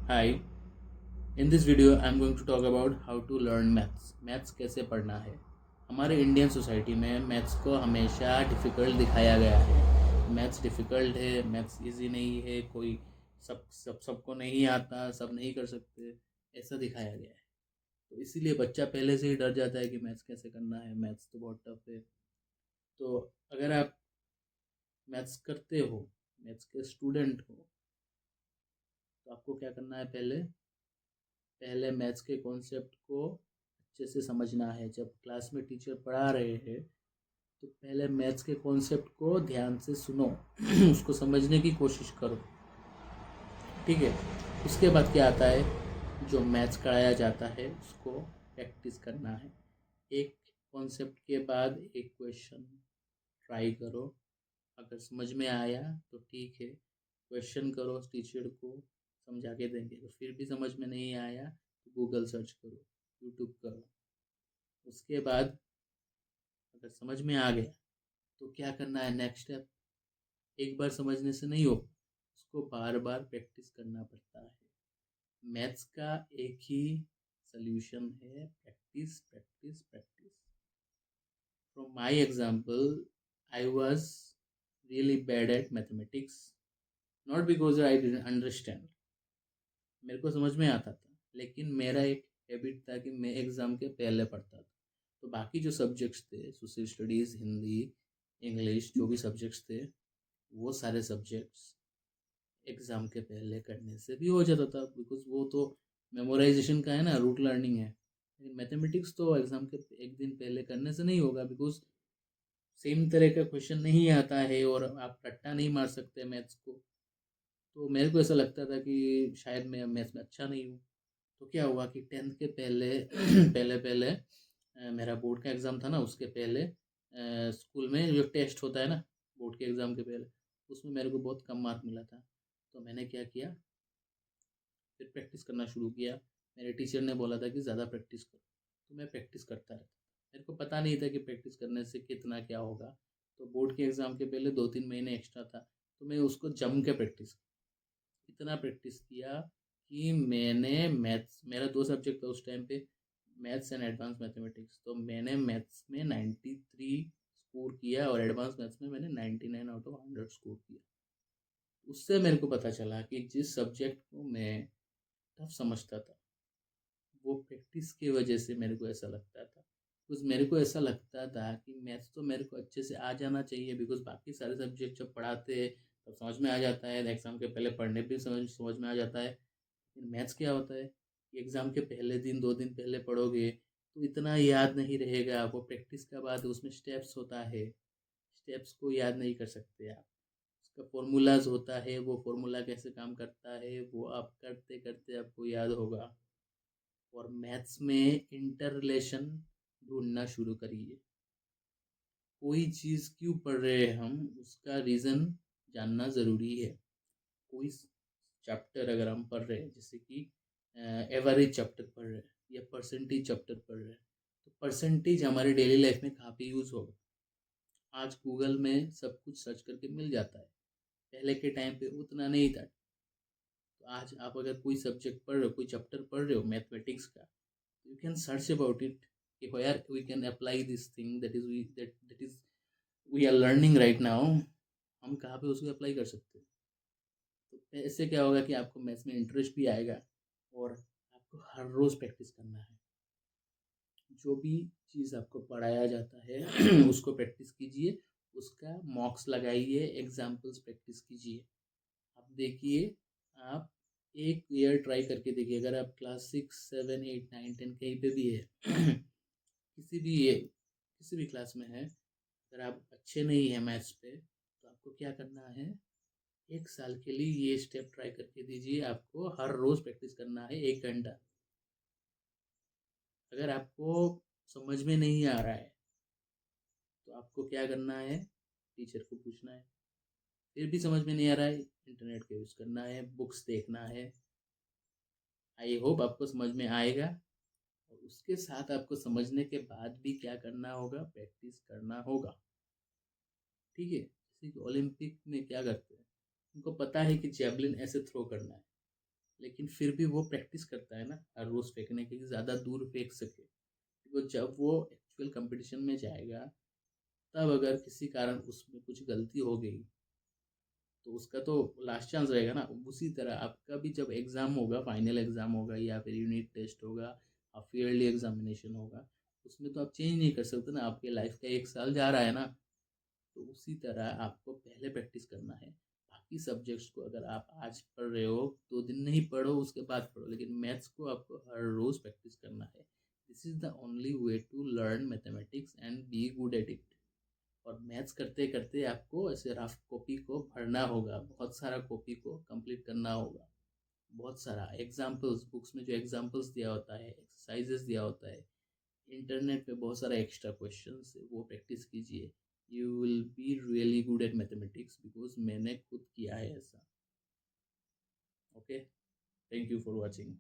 Hi, in this video I'm going to talk about how to learn maths. Maths कैसे पढ़ना है। हमारे Indian society में maths को हमेशा डिफ़िकल्ट दिखाया गया है। मैथ्स डिफ़िकल्ट है, मैथ्स इजी नहीं है, कोई सबको नहीं आता, सब नहीं कर सकते, ऐसा दिखाया गया है। तो इसीलिए बच्चा पहले से ही डर जाता है कि मैथ्स कैसे करना है, मैथ्स तो बहुत टफ है। तो अगर आप मैथ्स करते हो, मैथ्स के स्टूडेंट हो, तो आपको क्या करना है, पहले पहले मैथ्स के कॉन्सेप्ट को अच्छे से समझना है। जब क्लास में टीचर पढ़ा रहे हैं तो पहले मैथ्स के कॉन्सेप्ट को ध्यान से सुनो उसको समझने की कोशिश करो, ठीक है। उसके बाद क्या आता है, जो मैथ्स कराया जाता है उसको प्रैक्टिस करना है। एक कॉन्सेप्ट के बाद एक क्वेश्चन ट्राई करो, अगर समझ में आया तो ठीक है, क्वेश्चन करो, टीचर को समझा के देंगे। तो फिर भी समझ में नहीं आया तो गूगल सर्च करो, यूट्यूब करो। उसके बाद अगर समझ में आ गया तो क्या करना है, नेक्स्ट स्टेप, एक बार समझने से नहीं हो, उसको बार बार प्रैक्टिस करना पड़ता है। मैथ्स का एक ही सल्यूशन है, practice practice practice. From my example, I was really bad at mathematics, not because I didn't understand, मेरे को समझ में आता था, लेकिन मेरा एक हैबिट था कि मैं एग्ज़ाम के पहले पढ़ता था। तो बाकी जो सब्जेक्ट्स थे, सोशल स्टडीज़, हिंदी, इंग्लिश, जो भी सब्जेक्ट्स थे, वो सारे सब्जेक्ट्स एग्ज़ाम के पहले करने से भी हो जाता था, बिकॉज वो तो मेमोराइजेशन का है ना, रूट लर्निंग है। लेकिन मैथमेटिक्स तो एग्ज़ाम के एक दिन पहले करने से नहीं होगा, बिकॉज सेम तरह का क्वेश्चन नहीं आता है और आप रट्टा नहीं मार सकते मैथ्स को। तो मेरे को ऐसा लगता था कि शायद मैं मैथ्स में अच्छा नहीं हूँ। तो क्या हुआ कि टेंथ के पहले पहले पहले मेरा बोर्ड का एग्ज़ाम था ना, उसके पहले स्कूल में जो टेस्ट होता है ना, बोर्ड के एग्ज़ाम के पहले, उसमें मेरे को बहुत कम मार्क मिला था। तो मैंने क्या किया, फिर प्रैक्टिस करना शुरू किया। मेरे टीचर ने बोला था कि ज़्यादा प्रैक्टिस करो, तो मैं प्रैक्टिस करता रहता। मेरे को पता नहीं था कि प्रैक्टिस करने से कितना क्या होगा। तो बोर्ड के एग्ज़ाम के पहले 2-3 महीने एक्स्ट्रा था, तो मैं उसको जम के प्रैक्टिस, इतना प्रैक्टिस किया कि मैंने मैथ्स, मेरा 2 सब्जेक्ट था उस टाइम पे, मैथ्स एंड एडवांस मैथमेटिक्स। तो मैंने मैथ्स में 93 स्कोर किया और एडवांस मैथ्स में मैंने 99 आउट ऑफ 100 स्कोर किया। उससे मेरे को पता चला कि जिस सब्जेक्ट को मैं टफ समझता था, वो प्रैक्टिस की वजह से मेरे को ऐसा लगता था। बिकॉज मेरे को ऐसा लगता था कि मैथ्स तो मेरे को अच्छे से आ जाना चाहिए, बिकॉज बाकी सारे सब्जेक्ट जब पढ़ाते हैं तब समझ में आ जाता है, एग्ज़ाम के पहले पढ़ने भी समझ में आ जाता है। लेकिन मैथ्स क्या होता है कि एग्ज़ाम के पहले दिन 2 दिन पहले पढ़ोगे तो इतना याद नहीं रहेगा। वो प्रैक्टिस का बाद उसमें स्टेप्स होता है, स्टेप्स को याद नहीं कर सकते आप। उसका फॉर्मूलाज होता है, वो फॉर्मूला कैसे काम करता है वो आप करते करते आपको याद होगा। और मैथ्स में इंटर रिलेशन ढूंढना शुरू करिए। कोई चीज़ क्यों पढ़ रहे हैं हम, उसका रीज़न जानना ज़रूरी है। कोई चैप्टर अगर हम पढ़ रहे हैं, जैसे कि एवरेज चैप्टर पढ़ रहे हैं या परसेंटेज चैप्टर पढ़ रहे हैं, तो परसेंटेज हमारे डेली लाइफ में कहाँ पे यूज़ होगा। आज गूगल में सब कुछ सर्च करके मिल जाता है, पहले के टाइम पे उतना नहीं था। तो आज आप अगर कोई सब्जेक्ट पढ़ रहे हो, कोई चैप्टर पढ़ रहे हो मैथमेटिक्स का, you can search about it कि where we can apply this thing that is we are learning right now, हम कहाँ पे उसको अप्लाई कर सकते हैं। तो इससे क्या होगा कि आपको मैथ्स में इंटरेस्ट भी आएगा और आपको हर रोज़ प्रैक्टिस करना है। जो भी चीज़ आपको पढ़ाया जाता है उसको प्रैक्टिस कीजिए, उसका मॉक्स लगाइए, एग्जाम्पल्स प्रैक्टिस कीजिए। आप देखिए, आप एक ईयर ट्राई करके देखिए, अगर आप क्लास 6, 7, 8, 9, 10 कहीं पे भी है किसी भी क्लास में है, अगर आप अच्छे नहीं हैं मैथ्स पे, तो आपको क्या करना है, 1 साल के लिए ये स्टेप ट्राई करके दीजिए। आपको हर रोज़ प्रैक्टिस करना है 1 घंटा। अगर आपको समझ में नहीं आ रहा है तो आपको क्या करना है, टीचर को पूछना है। फिर भी समझ में नहीं आ रहा है, इंटरनेट का यूज़ करना है, बुक्स देखना है। आई होप आपको समझ में आएगा। और उसके साथ आपको समझने के बाद भी क्या करना होगा, प्रैक्टिस करना होगा, ठीक है। जैसे कि ओलंपिक में क्या करते हैं, उनको पता है कि जेवलिन ऐसे थ्रो करना है, लेकिन फिर भी वो प्रैक्टिस करता है ना हर रोज़ फेंकने की, ज़्यादा दूर फेंक सके। तो जब वो एक्चुअल कंपटीशन में जाएगा, तब अगर किसी कारण उसमें कुछ गलती हो गई, तो उसका तो लास्ट चांस रहेगा ना। उसी तरह आपका भी जब एग्ज़ाम होगा, फाइनल एग्ज़ाम होगा या फिर यूनिट टेस्ट होगा, हाफ ईयरली एग्जामिनेशन होगा, उसमें तो आप चेंज नहीं कर सकते ना, आपके लाइफ का 1 साल जा रहा है ना। तो उसी तरह आपको पहले प्रैक्टिस करना है। बाकी सब्जेक्ट्स को अगर आप आज पढ़ रहे हो, 2 दिन नहीं पढ़ो, उसके बाद पढ़ो, लेकिन मैथ्स को आपको हर रोज़ प्रैक्टिस करना है। This is the only way to learn mathematics and be good at it. और मैथ्स करते करते आपको ऐसे रफ कॉपी को भरना होगा, बहुत सारा कॉपी को कंप्लीट करना होगा। बहुत सारा एग्जाम्पल्स, बुक्स में जो एग्जाम्पल्स दिया होता है, एक्सरसाइजेस दिया होता है, इंटरनेट पे बहुत सारा एक्स्ट्रा क्वेश्चंस है, वो प्रैक्टिस कीजिए। You will be really good at mathematics, because मैंने खुद किया है ऐसा। Okay, thank you for watching.